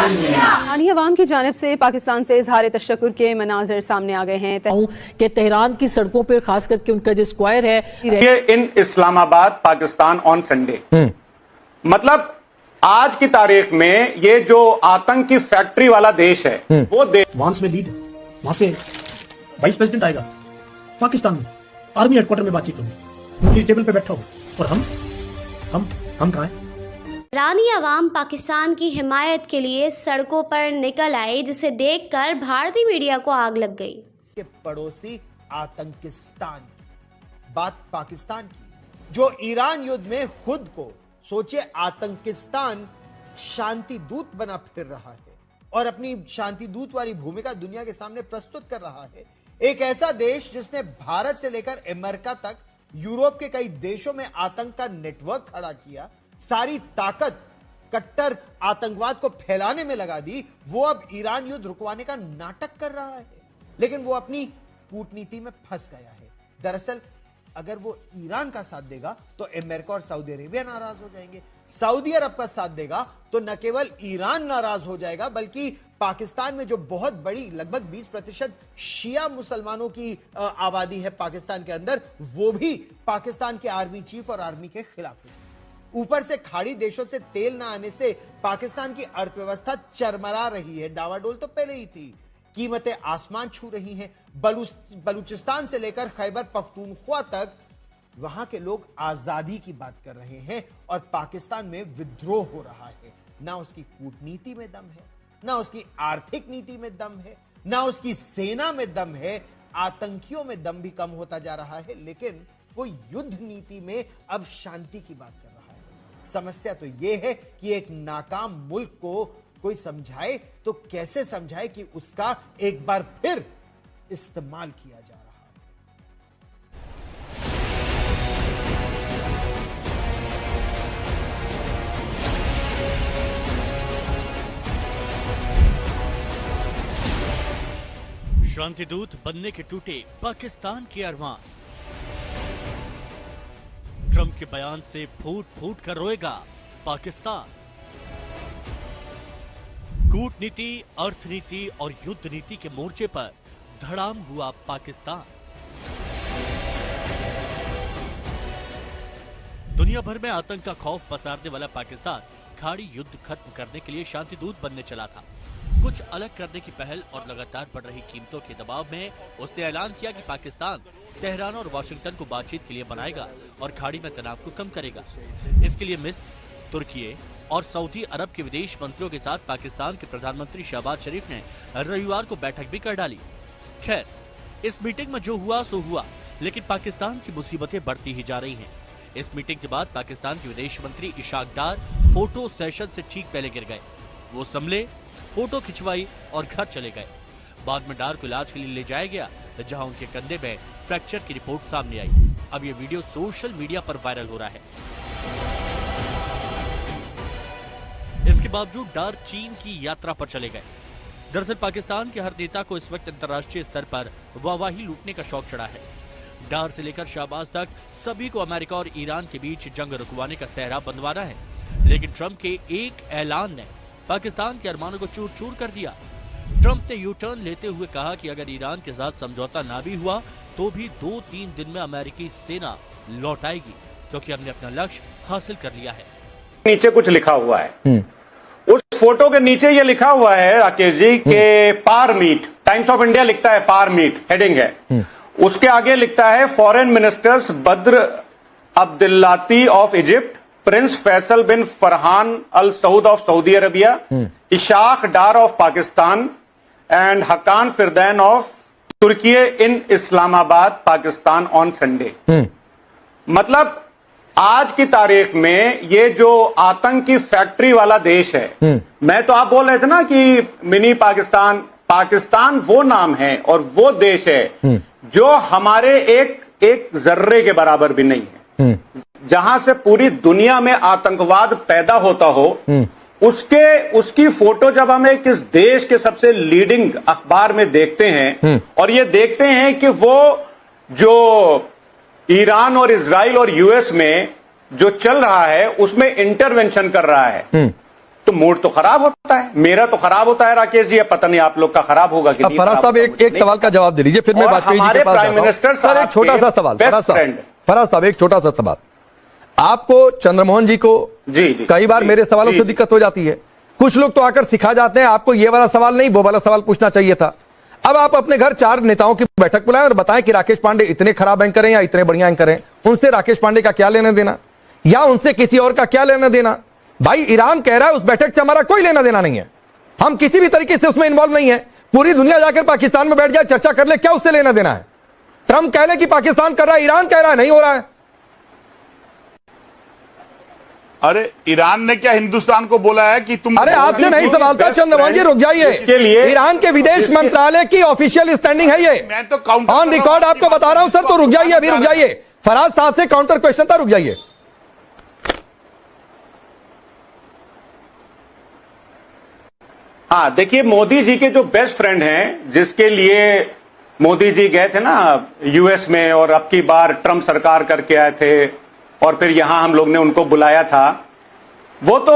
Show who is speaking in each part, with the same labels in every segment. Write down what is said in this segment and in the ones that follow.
Speaker 1: ईरानी अवाम की जानिब से पाकिस्तान से इजहार तशक्कुर के मनाजिर सामने आ गए हैं
Speaker 2: कि तेहरान की सड़कों पर खास करके उनका जो स्क्वायर है
Speaker 3: ये इन इस्लामाबाद पाकिस्तान ऑन संडे, मतलब आज की तारीख में ये जो आतंक की फैक्ट्री वाला देश है वो देश
Speaker 4: वहां में लीड, वहां से वाइस प्रेसिडेंट आएगा, पाकिस्तान में आर्मी हेडक्वार्टर में बातचीत होगी, टेबल पे बैठा हो, और हम कहाँ हैं?
Speaker 5: ईरानी अवाम पाकिस्तान की हिमायत के लिए सड़कों पर निकल आई, जिसे देखकर भारतीय मीडिया को आग लग गई।
Speaker 6: के पड़ोसी आतंकिस्तान की बात, पाकिस्तान की जो ईरान युद्ध में खुद को सोचे आतंकिस्तान शांति दूत बना फिर रहा है और अपनी शांति दूत वाली भूमिका दुनिया के सामने प्रस्तुत कर रहा है। एक ऐसा देश जिसने भारत से लेकर अमेरिका तक यूरोप के कई देशों में आतंक का नेटवर्क खड़ा किया, सारी ताकत कट्टर आतंकवाद को फैलाने में लगा दी, वो अब ईरान युद्ध रुकवाने का नाटक कर रहा है, लेकिन वो अपनी कूटनीति में फंस गया है। दरअसल अगर वो ईरान का साथ देगा तो अमेरिका और सऊदी अरेबिया नाराज हो जाएंगे, सऊदी अरब का साथ देगा तो न केवल ईरान नाराज हो जाएगा बल्कि पाकिस्तान में जो बहुत बड़ी लगभग 20% शिया मुसलमानों की आबादी है पाकिस्तान के अंदर, वो भी पाकिस्तान के आर्मी चीफ और आर्मी के खिलाफ है। ऊपर से खाड़ी देशों से तेल ना आने से पाकिस्तान की अर्थव्यवस्था चरमरा रही है, डावाडोल तो पहले ही थी, कीमतें आसमान छू रही हैं। बलूचिस्तान से लेकर खैबर पख्तूनख्वा तक वहां के लोग आजादी की बात कर रहे हैं और पाकिस्तान में विद्रोह हो रहा है। ना उसकी कूटनीति में दम है, ना उसकी आर्थिक नीति में दम है, ना उसकी सेना में दम है, आतंकियों में दम भी कम होता जा रहा है, लेकिन वो युद्ध नीति में अब शांति की बात कर रहा है। समस्या तो यह है कि एक नाकाम मुल्क को कोई समझाए तो कैसे समझाए कि उसका एक बार फिर इस्तेमाल किया जा रहा है।
Speaker 7: शांति दूत बनने के टूटे पाकिस्तान के अरमान, ट्रंप के बयान से फूट फूट कर रोएगा पाकिस्तान। कूटनीति, अर्थनीति और युद्ध नीति के मोर्चे पर धड़ाम हुआ पाकिस्तान। दुनिया भर में आतंक का खौफ पसारने वाला पाकिस्तान खाड़ी युद्ध खत्म करने के लिए शांति दूत बनने चला था। कुछ अलग करने की पहल और लगातार बढ़ रही कीमतों के दबाव में उसने ऐलान किया कि पाकिस्तान तेहरान और वाशिंगटन को बातचीत के लिए बनाएगा और खाड़ी में तनाव को कम करेगा। इसके लिए मिस्र, तुर्की और सऊदी अरब के विदेश मंत्रियों के साथ पाकिस्तान के प्रधानमंत्री शहबाज शरीफ ने रविवार को बैठक भी कर डाली। खैर, इस मीटिंग में जो हुआ सो हुआ, लेकिन पाकिस्तान की मुसीबतें बढ़ती ही जा रही हैं। इस मीटिंग के बाद पाकिस्तान के विदेश मंत्री इशाक डार फोटो सेशन से ठीक पहले गिर गए। वो संभले, फोटो खिंचवाई और घर चले गए। बाद में डार को इलाज के लिए ले जाया गया, जहां उनके कंधे में फ्रैक्चर की रिपोर्ट सामने आई। अब ये वीडियो सोशल मीडिया पर वायरल हो रहा है। इसके बावजूद डार चीन की यात्रा पर चले गए। दरअसल पाकिस्तान के हर नेता को इस वक्त अंतर्राष्ट्रीय स्तर पर वाहवाही लूटने का शौक चढ़ा है। डार से लेकर शहबाज तक सभी को अमेरिका और ईरान के बीच जंग रुकवाने का सेहरा बंधवाना है, लेकिन ट्रंप के एक ऐलान ने पाकिस्तान के अरमानों को चूर चूर कर दिया। ट्रंप ने यू टर्न लेते हुए कहा कि अगर ईरान के साथ समझौता ना भी हुआ तो भी 2-3 दिन में अमेरिकी सेना लौट आएगी, क्योंकि हमने अपना लक्ष्य हासिल कर लिया है।
Speaker 3: नीचे कुछ लिखा हुआ है, उस फोटो के नीचे ये लिखा हुआ है राकेश जी के पार मीट, टाइम्स ऑफ इंडिया लिखता है पार मीट, हेडिंग है। उसके आगे लिखता है foreign ministers Badr Abdelatty of Egypt, Prince Faisal bin Farhan Al Saud of Saudi Arabia, Ishaq Dar of Pakistan and Hakan Fidan of Turkey in Islamabad Pakistan on Sunday. मतलब आज की तारीख में ये जो आतंक की फैक्ट्री वाला देश है, मैं तो आप बोल रहे थे ना कि मिनी पाकिस्तान, पाकिस्तान वो नाम है और वो देश है जो हमारे एक जर्रे के बराबर भी नहीं है। जहां से पूरी दुनिया में आतंकवाद पैदा होता हो, उसकी फोटो जब हम एक इस देश के सबसे लीडिंग अखबार में देखते हैं और ये देखते हैं कि वो जो ईरान और इजराइल और यूएस में जो चल रहा है उसमें इंटरवेंशन कर रहा है, तो मूड तो खराब होता है, मेरा तो खराब होता है राकेश जी, पता नहीं आप लोग का खराब होगा कि नहीं।
Speaker 8: फराज साहब एक सवाल का जवाब दे लीजिए, फिर मैं वाजपेयी जी के पास
Speaker 3: प्राइम मिनिस्टर
Speaker 8: सर एक छोटा सा सवाल। फराज साहब एक छोटा सा सवाल, आपको चंद्रमोहन जी को
Speaker 3: जी
Speaker 8: कई बार मेरे सवालों से दिक्कत हो जाती है, कुछ लोग तो आकर सिखा जाते हैं आपको ये वाला सवाल नहीं वो वाला सवाल पूछना चाहिए था। अब आप अपने घर 4 नेताओं की बैठक बुलाएं और बताएं कि राकेश पांडे इतने खराब एंकर हैं या इतने बढ़िया एंकर हैं, उनसे राकेश पांडे का क्या लेना देना या उनसे किसी और का क्या लेना देना। भाई ईरान कह रहा है उस बैठक से हमारा कोई लेना देना नहीं है, हम किसी भी तरीके से उसमें इन्वॉल्व नहीं है, पूरी दुनिया जाकर पाकिस्तान में बैठ जाए चर्चा कर ले, क्या उससे लेना देना है। ट्रंप कह ले कि पाकिस्तान कर रहा है, ईरान कह रहा है नहीं हो रहा है।
Speaker 9: अरे ईरान ने क्या हिंदुस्तान को बोला है कि तुम,
Speaker 8: अरे आपसे नहीं सवाल था चंद्रमोहन जी, रुक जाइए। ईरान के विदेश मंत्रालय की ऑफिशियल स्टैंडिंग है ये,
Speaker 9: मैं तो काउंटर
Speaker 8: ऑन रिकॉर्ड आपको बता रहा हूं सर, तो रुक जाइए, अभी रुक जाइए। फराज साहब से काउंटर क्वेश्चन था, रुक जाइए।
Speaker 3: हाँ देखिए, मोदी जी के जो बेस्ट फ्रेंड हैं, जिसके लिए मोदी जी गए थे ना यूएस में और अब की बार ट्रंप सरकार करके आए थे और फिर यहां हम लोग ने उनको बुलाया था, वो तो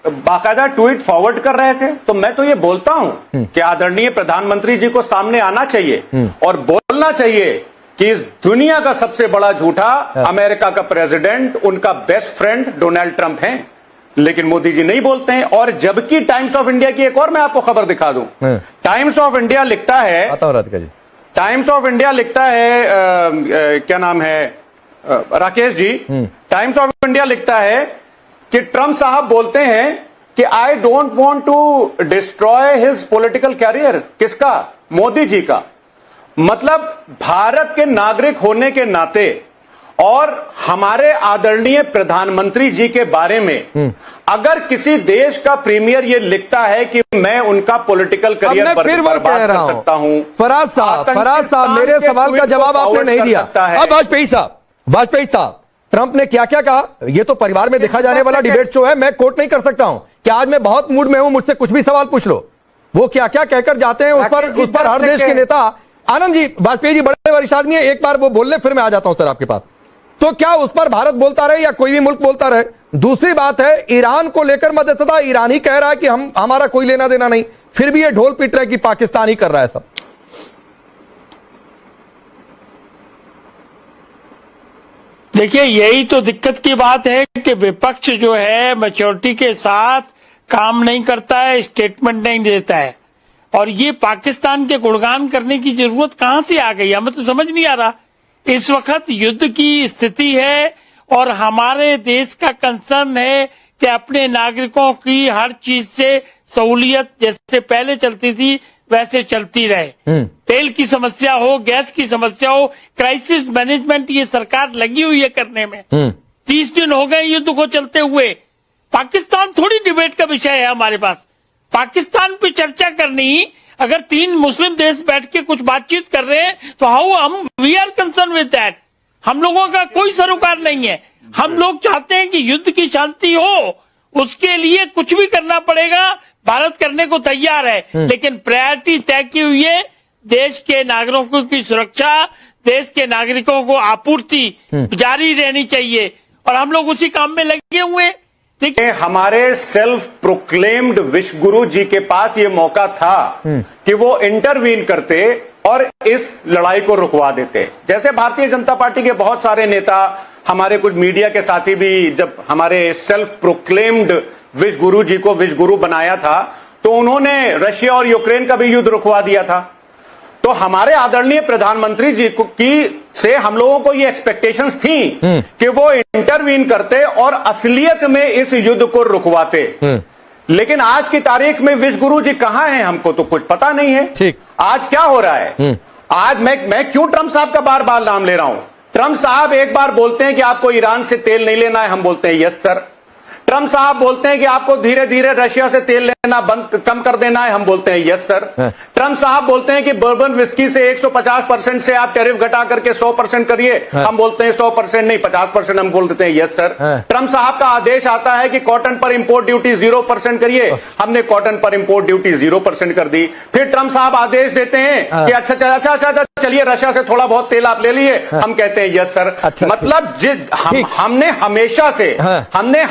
Speaker 3: बाकायदा ट्वीट फॉरवर्ड कर रहे थे। तो मैं तो ये बोलता हूं कि आदरणीय प्रधानमंत्री जी को सामने आना चाहिए और बोलना चाहिए कि इस दुनिया का सबसे बड़ा झूठा अमेरिका का प्रेसिडेंट, उनका बेस्ट फ्रेंड डोनाल्ड ट्रंप है। लेकिन मोदी जी नहीं बोलते हैं। और जबकि टाइम्स ऑफ इंडिया की एक और मैं आपको खबर दिखा दूं, टाइम्स ऑफ इंडिया लिखता है, टाइम्स ऑफ इंडिया लिखता है क्या नाम है Rakesh ji, Times of India लिखता है कि ट्रंप साहब बोलते हैं कि I don't want to destroy his political career. किसका? मोदी जी का। मतलब भारत के नागरिक होने के नाते और हमारे आदरणीय प्रधानमंत्री जी के बारे में अगर किसी देश का प्रीमियर ये लिखता है कि मैं उनका पॉलिटिकल करियर बर्बाद कर सकता हूं।
Speaker 8: फराज साहब मेरे सवाल का जवाब आपने नहीं दिया। अब वाजपेयी साहब ट्रंप ने क्या क्या कहा, ये तो परिवार में देखा जाने वाला डिबेट शो है, मैं कोट नहीं कर सकता हूं कि आज मैं बहुत मूड में हूं, मुझसे कुछ भी सवाल पूछ लो। वो क्या क्या कहकर जाते हैं उस पर हर देश के नेता। आनंद जी, वाजपेयी जी बड़े वरिष्ठ आदमी है, एक बार वो बोल ले फिर मैं आ जाता हूं सर आपके पास। तो क्या उस पर भारत बोलता रहे या कोई भी मुल्क बोलता रहे? दूसरी बात है, ईरान को लेकर मध्यस्थता ईरान ही कह रहा है कि हमारा कोई लेना देना नहीं, फिर भी ये ढोल पीट रहा है कि पाकिस्तान ही कर रहा है सब।
Speaker 10: देखिए, यही तो दिक्कत की बात है कि विपक्ष जो है मैच्योरिटी के साथ काम नहीं करता है, स्टेटमेंट नहीं देता है, और ये पाकिस्तान के गुणगान करने की जरूरत कहां से आ गई, हमें तो समझ नहीं आ रहा। इस वक्त युद्ध की स्थिति है और हमारे देश का कंसर्न है कि अपने नागरिकों की हर चीज से सहूलियत जैसे पहले चलती थी वैसे चलती रहे। तेल की समस्या हो, गैस की समस्या हो, क्राइसिस मैनेजमेंट ये सरकार लगी हुई है करने में। 30 दिन हो गए युद्ध को चलते हुए। पाकिस्तान थोड़ी डिबेट का विषय है हमारे पास। पाकिस्तान पे चर्चा करनी, अगर 3 मुस्लिम देश बैठ के कुछ बातचीत कर रहे हैं तो we are concern with that. हम लोगों का कोई सरोकार नहीं है। हम लोग चाहते हैं कि युद्ध की शांति हो, उसके लिए कुछ भी करना पड़ेगा, भारत करने को तैयार है, लेकिन प्रायोरिटी तय की हुई है देश के नागरिकों की सुरक्षा, देश के नागरिकों को आपूर्ति जारी रहनी चाहिए और हम लोग उसी काम में लगे हुए हैं। देखिए,
Speaker 3: हमारे सेल्फ प्रोक्लेम्ड विश्व गुरु जी के पास ये मौका था कि वो इंटरवीन करते और इस लड़ाई को रुकवा देते। जैसे भारतीय जनता पार्टी के बहुत सारे नेता, हमारे कुछ मीडिया के साथी भी, जब हमारे सेल्फ प्रोक्लेम्ड विश्व गुरु जी को विश्व गुरु बनाया था तो उन्होंने रशिया और यूक्रेन का भी युद्ध रुकवा दिया था। तो हमारे आदरणीय प्रधानमंत्री जी से हम लोगों को ये एक्सपेक्टेशंस थी कि वो इंटरवीन करते और असलियत में इस युद्ध को रुकवाते। लेकिन आज की तारीख में विश्व गुरु जी कहां हैं, हमको तो कुछ पता नहीं है। ठीक, आज क्या हो रहा है? आज मैं क्यों ट्रंप साहब का बार बार नाम ले रहा हूं? ट्रंप साहब एक बार बोलते हैं कि आपको ईरान से तेल नहीं लेना है, हम बोलते हैं यस सर। ट्रंप साहब बोलते हैं कि आपको धीरे धीरे रशिया से तेल लेना कम कर देना है, हम बोलते हैं यस सर। ट्रंप साहब बोलते हैं कि बर्बन विस्की से 150% से आप टैरिफ घटा करके 100% करिए, हम बोलते हैं 100% नहीं 50% हम बोल देते हैं यस सर। ट्रंप साहब का आदेश आता है कि कॉटन पर इंपोर्ट ड्यूटी 0% करिए, हमने कॉटन पर इंपोर्ट ड्यूटी 0% कर दी। फिर ट्रंप साहब आदेश देते हैं कि अच्छा चलिए रशिया से थोड़ा बहुत तेल आप ले लिए, हम कहते हैं यस सर। मतलब हमने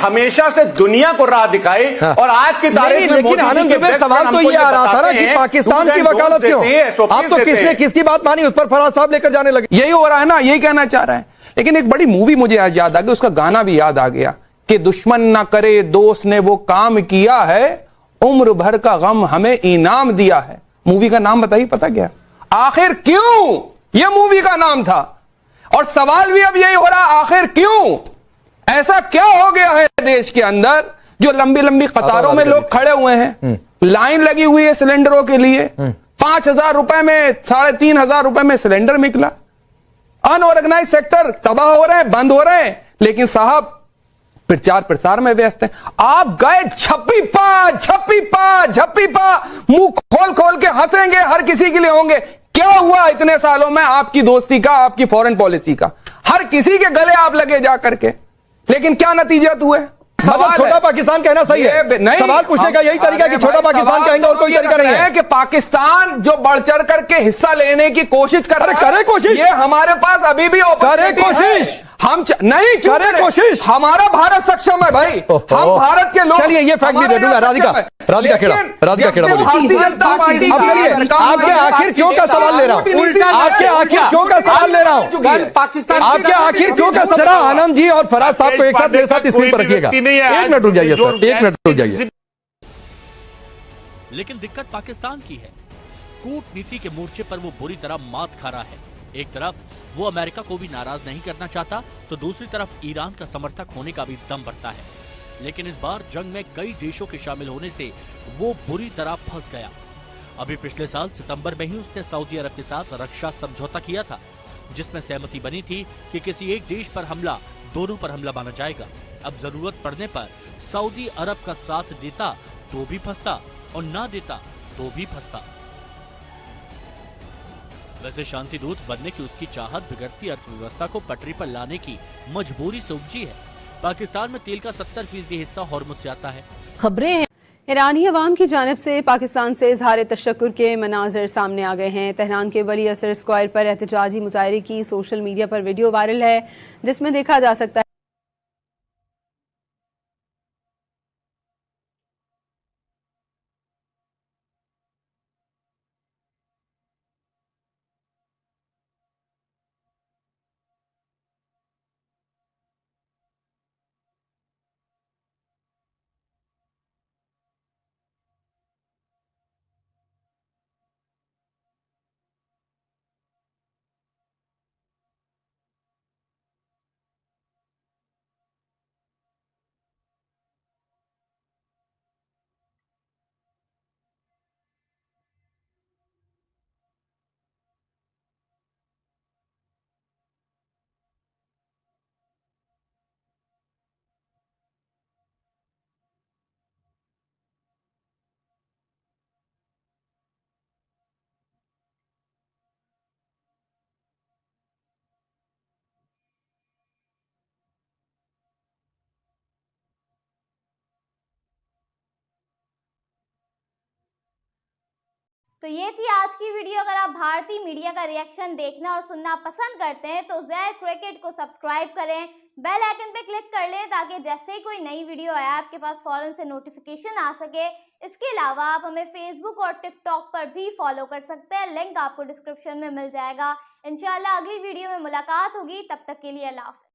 Speaker 3: हमेशा तरह से दुनिया को राह दिखाई। और आज की तारीख में
Speaker 8: लेकिन आनंद दुबे सवाल तो ये आ रहा था ना कि पाकिस्तान की वकालत क्यों? अब तो किसने किसकी बात मानी, उस पर फराज साहब लेकर जाने लगे।
Speaker 11: यही हो रहा है ना, यही कहना चाह रहा है। लेकिन एक बड़ी मूवी मुझे आज याद आ गई, उसका गाना भी याद आ गया कि दुश्मन ना करे दोस्त ने वो काम किया है, उम्र भर का गम हमें इनाम दिया है। मूवी का नाम बताइए, पता क्या? आखिर क्यों, यह मूवी का नाम था। और सवाल भी अब यही हो रहा, आखिर क्यों? ऐसा क्या हो गया है देश के अंदर जो लंबी लंबी कतारों में लोग खड़े हुए हैं, लाइन लगी हुई है सिलेंडरों के लिए, 5,000 रुपए में 3,500 रुपए में सिलेंडर निकला। अनऑर्गेनाइज सेक्टर तबाह हो रहे हैं, बंद हो रहे हैं, लेकिन साहब प्रचार प्रसार में व्यस्त हैं। आप गए झप्पी पा मुंह खोल खोल के हंसेंगे, हर किसी के लिए होंगे। क्या हुआ इतने सालों में आपकी दोस्ती का, आपकी फॉरेन पॉलिसी का? हर किसी के गले आप लगे जा करके, लेकिन क्या नतीजत हुए?
Speaker 8: सवाल छोटा पाकिस्तान कहना सही है, नहीं, सवाल पूछने का यही तरीका है कि छोटा पाकिस्तान कहेंगे और कोई तरीका नहीं है
Speaker 11: कि पाकिस्तान जो बढ़ चढ़ करके हिस्सा लेने की कोशिश कर रहा है।
Speaker 8: करे कोशिश,
Speaker 11: ये हमारे पास अभी भी
Speaker 8: करे कोशिश,
Speaker 11: हम नहीं करे कोशिश। हमारा भारत सक्षम है भाई, हम भारत के लोग।
Speaker 8: चलिए ये फैक्ट भी दे दूंगा। राधिका खेड़ा
Speaker 11: भारतीय जनता पार्टी।
Speaker 8: अब चलिए आपके आखिर क्यों का सवाल ले रहा हूं, आपके आखिर क्यों का सवाल ले रहा हूं, पाकिस्तान आपके आखिर क्यों का सवाल। आनंद जी और फराज साहब को एक साथ मेरे साथ स्क्रीन पर रखिएगा। 1 मिनट रुक जाइए सर, 1 मिनट रुक जाइए।
Speaker 7: लेकिन दिक्कत पाकिस्तान की है। कूटनीति के मोर्चे पर वो बुरी तरह मात खा रहा है। एक तरफ वो अमेरिका को भी नाराज नहीं करना चाहता, तो दूसरी तरफ ईरान का समर्थक होने का भी दम बढ़ता है। लेकिन इस बार जंग में कई देशों के शामिल होने से वो बुरी तरह फंस गया। अभी पिछले साल सितंबर में ही उसने सऊदी अरब के साथ रक्षा समझौता किया था, जिसमें सहमति बनी थी कि किसी एक देश पर हमला दोनों पर हमला माना जाएगा। अब जरूरत पड़ने पर सऊदी अरब का साथ देता तो भी फंसता, और ना देता तो भी फंसता। वैसे शांति दूत बनने की उसकी चाहत बिगड़ती अर्थव्यवस्था को पटरी पर लाने की मजबूरी से उपजी है। पाकिस्तान में तेल का 70% हिस्सा हॉर्मुज से आता है।
Speaker 1: खबरें हैं ईरानी अवाम की जानिब से पाकिस्तान से इजहार तशक्कुर के मनाजिर सामने आ गए हैं। तेहरान के वली असर स्क्वायर पर एहतजाजी मुजाहरे की सोशल मीडिया पर वीडियो वायरल है, जिसमें देखा जा सकता है
Speaker 5: तो ये थी आज की वीडियो। अगर आप भारतीय मीडिया का रिएक्शन देखना और सुनना पसंद करते हैं तो ज़ेर क्रिकेट को सब्सक्राइब करें, बेल आइकन पे क्लिक कर लें ताकि जैसे ही कोई नई वीडियो आए आपके पास फौरन से नोटिफिकेशन आ सके। इसके अलावा आप हमें फेसबुक और टिकटॉक पर भी फॉलो कर सकते हैं, लिंक आपको डिस्क्रिप्शन में मिल जाएगा। इंशाल्लाह अगली वीडियो में मुलाकात होगी, तब तक के लिए अल्लाह हाफ़िज़।